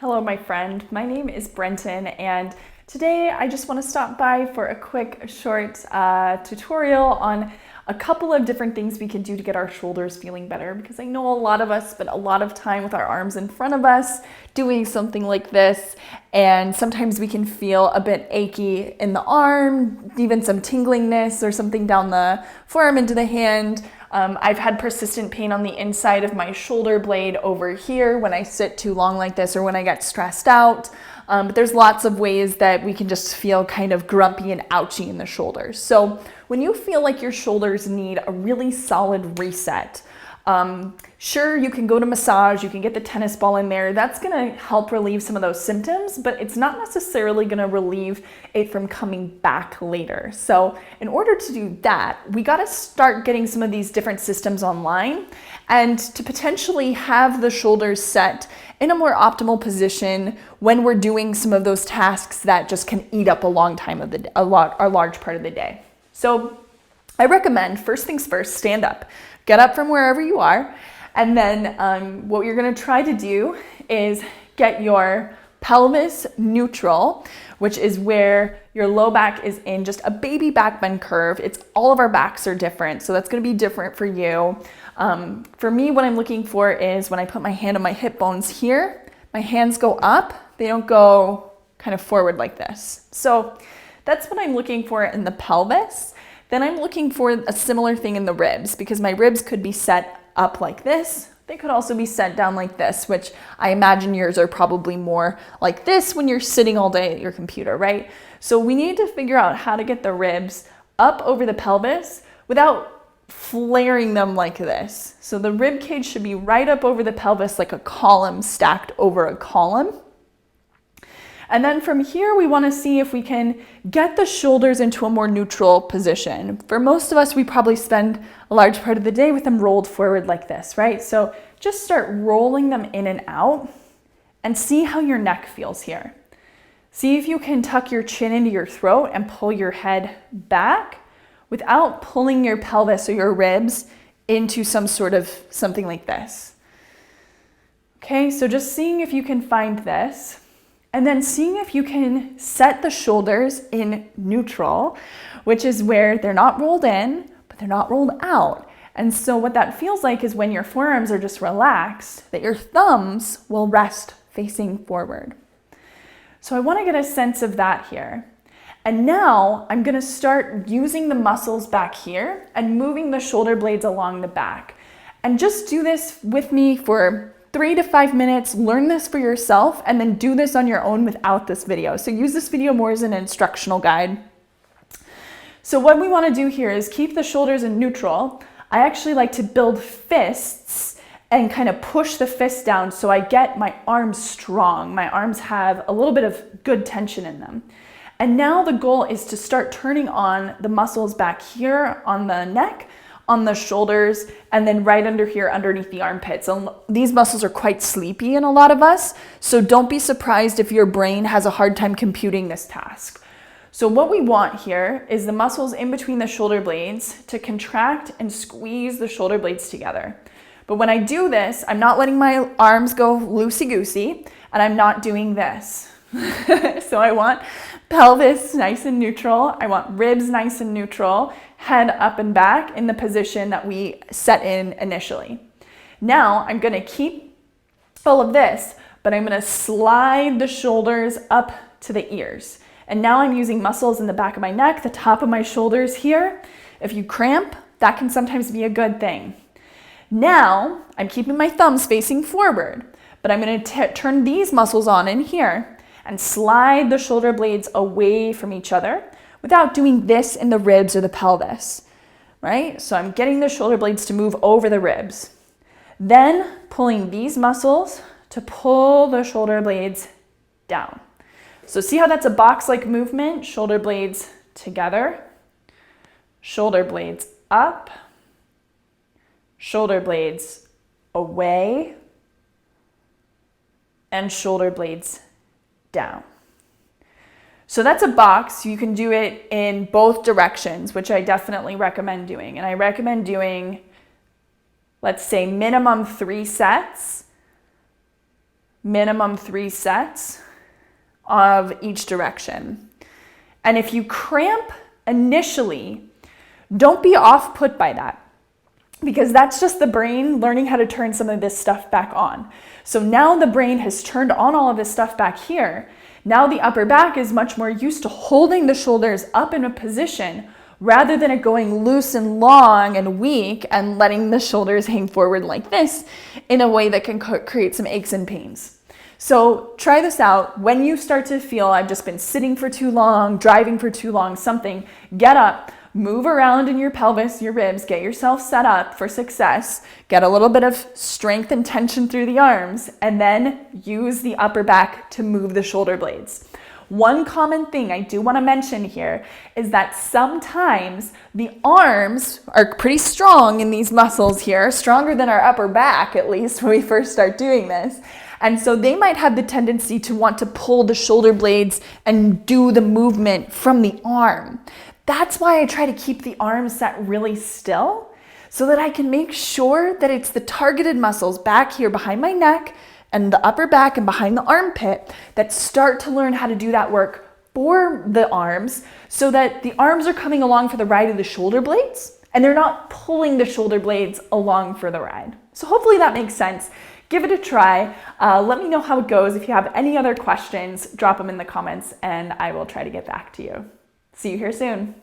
Hello, my friend. My name is Brenton, and today I just want to stop by for a quick, short tutorial on a couple of different things we can do to get our shoulders feeling better, because I know a lot of us spend a lot of time with our arms in front of us doing something like this, and sometimes we can feel a bit achy in the arm, even some tinglingness or something down the forearm into the hand. I've had persistent pain on the inside of my shoulder blade over here when I sit too long like this or when I get stressed out. But there's lots of ways that we can just feel kind of grumpy and ouchy in the shoulders. So when you feel like your shoulders need a really solid reset, sure, you can go to massage, you can get the tennis ball in there. That's going to help relieve some of those symptoms, but it's not necessarily going to relieve it from coming back later. So in order to do that, we got to start getting some of these different systems online and to potentially have the shoulders set in a more optimal position when we're doing some of those tasks that just can eat up a long time of a large part of the day. So I recommend, first things first, stand up. Get up from wherever you are, and then what you're going to try to do is get your pelvis neutral, which is where your low back is in just a baby back bend curve. It's all of our backs are different, so that's going to be different for you. For me, what I'm looking for is when I put my hand on my hip bones here, my hands go up, they don't go kind of forward like this. So that's what I'm looking for in the pelvis. Then I'm looking for a similar thing in the ribs, because my ribs could be set up like this. They could also be set down like this, which I imagine yours are probably more like this when you're sitting all day at your computer, right? So we need to figure out how to get the ribs up over the pelvis without flaring them like this. So the rib cage should be right up over the pelvis like a column stacked over a column. And then from here, we want to see if we can get the shoulders into a more neutral position. For most of us, we probably spend a large part of the day with them rolled forward like this, right? So just start rolling them in and out and see how your neck feels here. See if you can tuck your chin into your throat and pull your head back without pulling your pelvis or your ribs into some sort of something like this. Okay, so just seeing if you can find this. And then seeing if you can set the shoulders in neutral, which is where they're not rolled in, but they're not rolled out. And so what that feels like is when your forearms are just relaxed, that your thumbs will rest facing forward. So I want to get a sense of that here. And now I'm going to start using the muscles back here and moving the shoulder blades along the back. And just do this with me for 3 to 5 minutes, learn this for yourself, and then do this on your own without this video. So use this video more as an instructional guide. So what we want to do here is keep the shoulders in neutral. I actually like to build fists and kind of push the fists down so I get my arms strong. My arms have a little bit of good tension in them. And now the goal is to start turning on the muscles back here on the neck, on the shoulders, and then right under here underneath the armpits. And these muscles are quite sleepy in a lot of us, so don't be surprised if your brain has a hard time computing this task. So what we want here is the muscles in between the shoulder blades to contract and squeeze the shoulder blades together. But when I do this, I'm not letting my arms go loosey-goosey, and I'm not doing this. So I want pelvis nice and neutral. I want ribs nice and neutral, head up and back in the position that we set in initially. Now I'm going to keep all of this, but I'm going to slide the shoulders up to the ears. And now I'm using muscles in the back of my neck, the top of my shoulders here. If you cramp, that can sometimes be a good thing. Now I'm keeping my thumbs facing forward, but I'm going to turn these muscles on in here and slide the shoulder blades away from each other without doing this in the ribs or the pelvis, right? So I'm getting the shoulder blades to move over the ribs. Then pulling these muscles to pull the shoulder blades down. So see how that's a box-like movement? Shoulder blades together, shoulder blades up, shoulder blades away, and shoulder blades down. So that's a box. You can do it in both directions, which I definitely recommend doing. And I recommend doing, let's say, minimum 3 sets minimum 3 sets of each direction. And if you cramp initially, don't be off put by that, because that's just the brain learning how to turn some of this stuff back on. So now the brain has turned on all of this stuff back here. Now the upper back is much more used to holding the shoulders up in a position rather than it going loose and long and weak and letting the shoulders hang forward like this in a way that can create some aches and pains. So try this out. When you start to feel I've just been sitting for too long, driving for too long, something, get up, move around in your pelvis, your ribs, get yourself set up for success, get a little bit of strength and tension through the arms, and then use the upper back to move the shoulder blades. One common thing I do want to mention here is that sometimes the arms are pretty strong in these muscles here, stronger than our upper back, at least when we first start doing this. And so they might have the tendency to want to pull the shoulder blades and do the movement from the arm. That's why I try to keep the arms set really still, so that I can make sure that it's the targeted muscles back here behind my neck and the upper back and behind the armpit that start to learn how to do that work for the arms, so that the arms are coming along for the ride of the shoulder blades and they're not pulling the shoulder blades along for the ride. So hopefully that makes sense. Give it a try. Let me know how it goes. If you have any other questions, drop them in the comments and I will try to get back to you. See you here soon.